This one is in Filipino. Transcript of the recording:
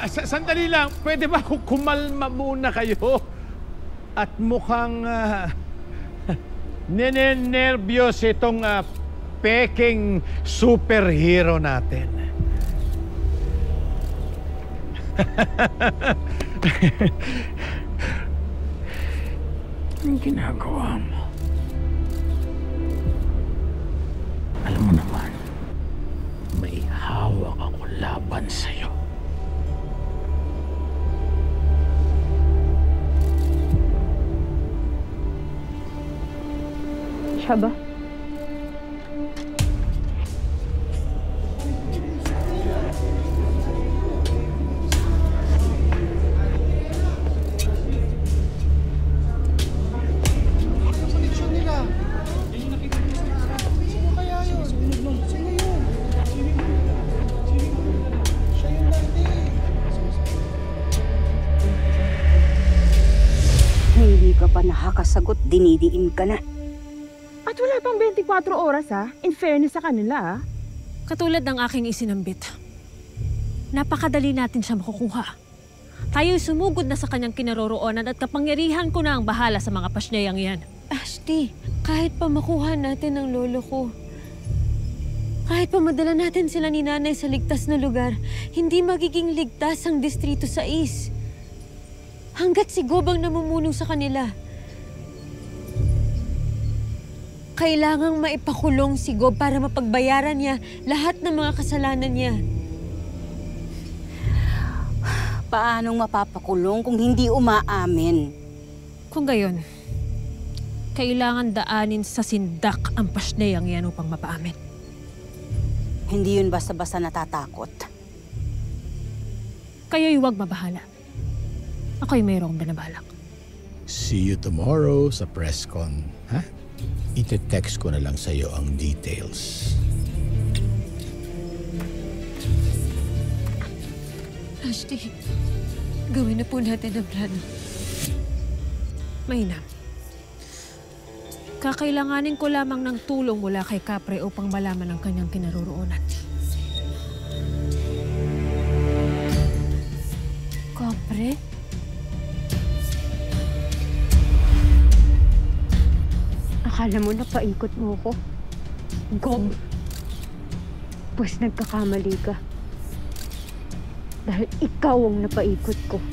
Sandali lang. Pwede ba kumalma muna kayo? At mukhang ninenervyos itong peking superhero natin. Anong ginagawa mo? Alam mo naman, may hawak ako laban sa'yo. Siya ba? Hindi ka pa nakakasagot, dinidiin ka na. At wala pang 24 oras in fairness sa kanila Katulad ng aking isinambit. Napakadali natin siya makukuha. Tayo'y sumugod na sa kanyang kinaroroonan at kapangyarihan ko na ang bahala sa mga pasyayang yan. Ashti, kahit pa makuha natin ang lolo ko, kahit pa madala natin sila ni nanay sa ligtas na lugar, hindi magiging ligtas ang Distrito 6. Hanggat si Gobang namumuno sa kanila. Kailangang maipakulong si Gob para mapagbayaran niya lahat ng mga kasalanan niya. Paanong mapapakulong kung hindi umaamin? Kung gayon, kailangan daanin sa sindak ang pasyayang yan upang mapaamin. Hindi yun basta-basta natatakot. Kayo'y huwag mabahala. Ako'y mayroong binabalak. See you tomorrow sa press con, ha? Ite-text ko na lang sa'yo ang details. Ashti, gawin na po natin ang plano. Mainam. Kakailanganin ko lamang ng tulong mula kay Kapre upang malaman ang kanyang kinaroroonan. Kapre? Akala mo napaikot mo ko? Gob! Pues nagkakamali ka. Dahil ikaw ang napaikot ko.